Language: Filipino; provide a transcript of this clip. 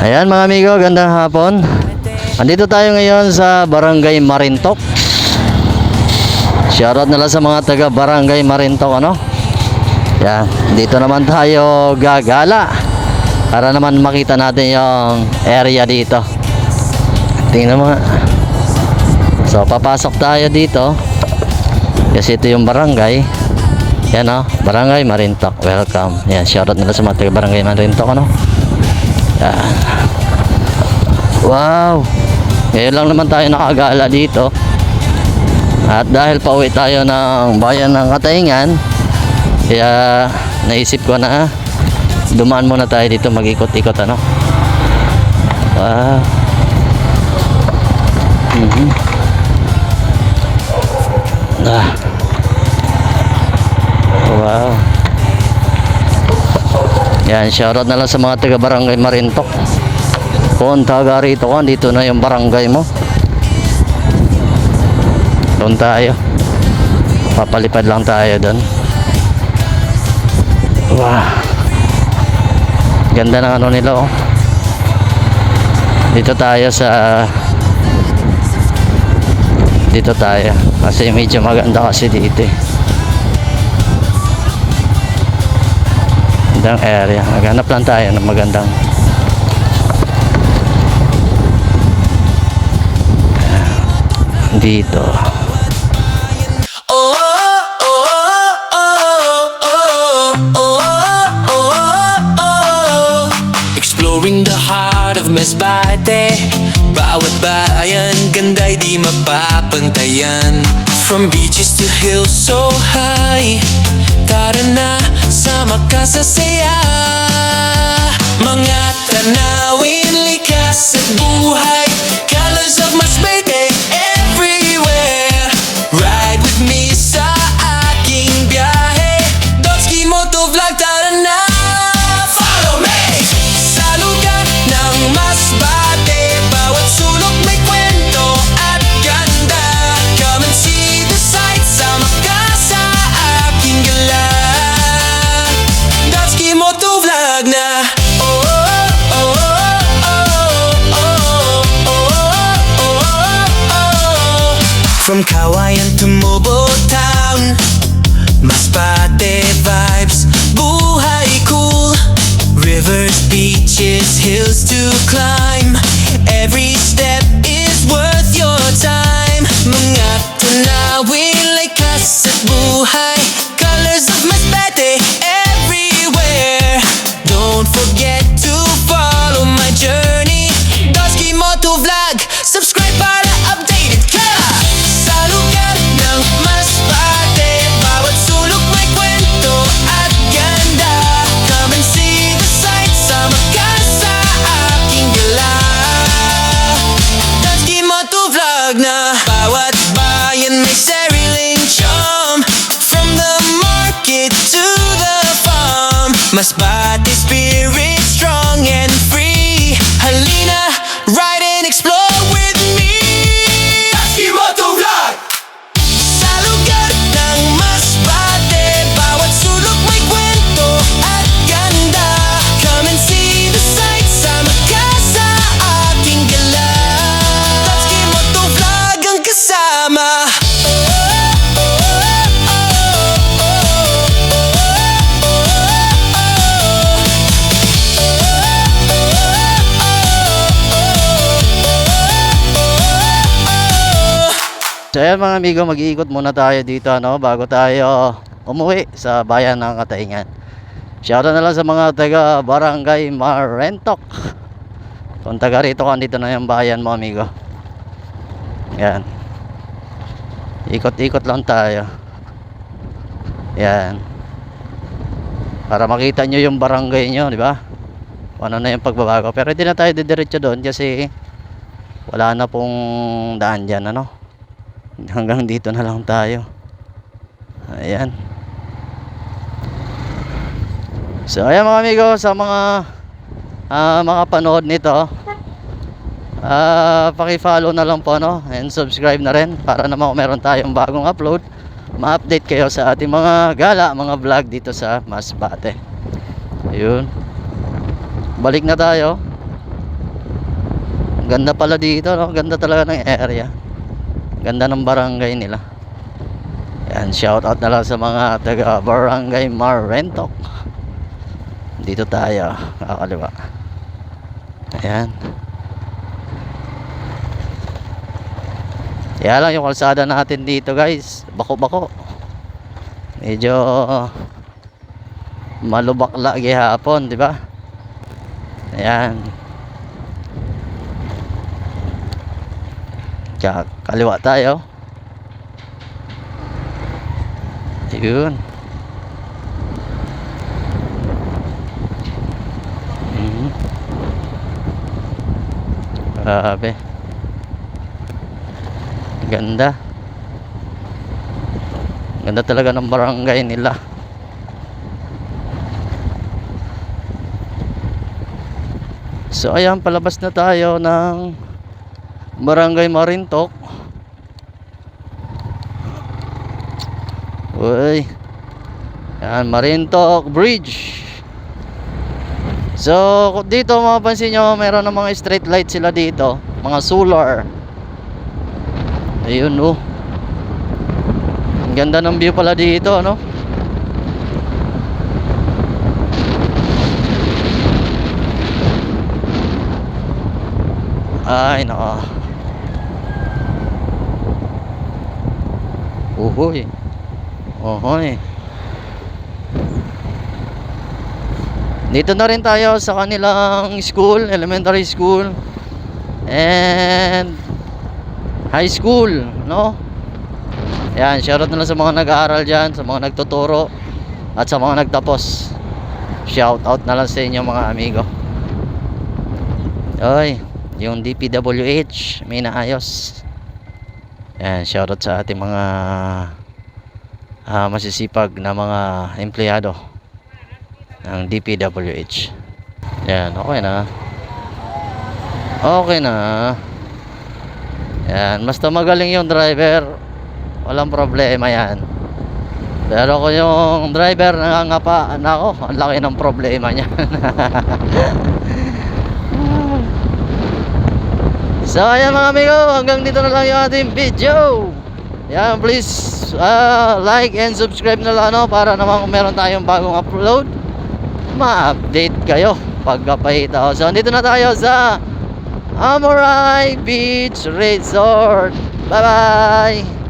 Ayan mga amigo, gandang hapon. Andito tayo ngayon sa Barangay Marintok. Shoutout na lang sa mga taga Barangay Marintok, ano? Yan, dito naman tayo gagala para naman makita natin yung area dito. Tingnan mo nga. So papasok tayo dito kasi ito yung barangay. Yan o, Barangay Marintok. Welcome. Yan, shoutout na lang sa mga taga Barangay Marintok, ano? Yan. Wow, ngayon lang naman tayo nakagala dito. At dahil pauwi tayo ng bayan ng Katayngan, kaya naisip ko na dumaan muna tayo dito, mag-ikot-ikot, ano. Wow. Wow. Yan, shoutout na lang sa mga taga Barangay Marintok. Kung taga rito ka, dito na yung barangay mo. Doon tayo. Papalipad lang tayo doon. Wow. Ganda ng ano nila, oh. Dito tayo kasi medyo maganda kasi dito, eh. Magandang area. Maghanap lang tayo ng magandang dito. Exploring the heart of Masbate. Bawat bayan, ganda'y di mapapantayan. From beaches to hills so high, tara na, sama ka sa saya. Mga tanawin, likas at buhay, colors of Masbate everywhere. Ride with me sa aking biyahe, Dotski Motovlog, tara na, follow me. Sa lugar ng Masbate, bawat sulok may kwento at ganda. Come and see the sights, sama ka sa aking gala. Dotski Motovlog na. From Kawayan to Mobile Town, Masbate vibes, buhay cool. Rivers, beaches, hills to climb. Every step is worth your time. Mga tanawin, likas at buhay, colors of Masbate everywhere. Don't forget to follow my journey, Dotski Motovlog. Subscribe para updated ka. Sa lugar ng Masbate, bawat sulok may kwento at ganda. Come and see the sights, sama ka sa aking gala. Dotski Motovlog na. Bawat bayan may sariling charm, from the market to the farm. Masbate spirit strong and free. Halina, ride and explore with me. Dotski Motovlog. Sa lugar ng Masbate, bawat sulok may kwento at ganda. Come and see the sights, sama ka sa aking gala. Dotski Motovlog ang kasama. So ayan mga amigo, mag-iikot muna tayo dito, ano, bago tayo umuwi sa bayan ng Katayngan. Shoutout na lang sa mga taga Barangay Marintok. Kung taga rito ka, dito na yung bayan mo, amigo. Yan. Ikot-ikot lang tayo. Yan. Para makita nyo yung barangay nyo, di ba? Ano na yung pagbabago. Pero hindi na tayo didiretso doon kasi wala na pong daan dyan, ano. Hanggang dito na lang tayo. Ayan. So ayan mga amigo, sa mga panood nito, paki-follow na lang po, no, and subscribe na rin para naman kung meron tayong bagong upload, ma-update kayo sa ating mga gala, mga vlog dito sa Masbate. Ayun. Balik na tayo. Ganda pala dito, no? Ganda talaga ng area. Ganda ng barangay nila. Yan, shout out na lang sa mga taga Barangay Marintok. Dito tayo, kakaliwa. Ayan. Kaya lang yung kalsada natin dito, guys, bako-bako. Medyo malubak lagi hapon, di ba? Ayan. Kaliwa tayo. Yun. Grabe. Ganda. Ganda talaga ng barangay nila. So ayan, palabas na tayo ng Barangay Marintok. Uy. Yan, Marintok Bridge. So dito mapapansin nyo, meron ng mga street light sila dito, mga solar. Ayun, oh. Ang ganda ng view pala dito, no? Ay, nako. Uhoy. Ohoy. Dito na rin tayo sa kanilang school, elementary school and high school, no? Yan, shoutout na lang sa mga nag-aaral dyan, sa mga nagtuturo at sa mga nagtapos. Shoutout na lang sa inyo mga amigo. Oy, yung DPWH may naayos. Yan, shoutout sa ating mga masisipag na mga empleyado ng DPWH. Yan, okay na. Okay na. Yan, basta magaling yung driver, walang problema yan. Pero kung yung driver nangangapa, nako, ang laki ng problema niya. So ayan mga amigo, hanggang dito na lang yung ating video. Yan, please like and subscribe na lang, no, para naman kung meron tayong bagong upload, ma-update kayo pagkapahita. So dito na tayo sa Amoray Beach Resort. Bye bye.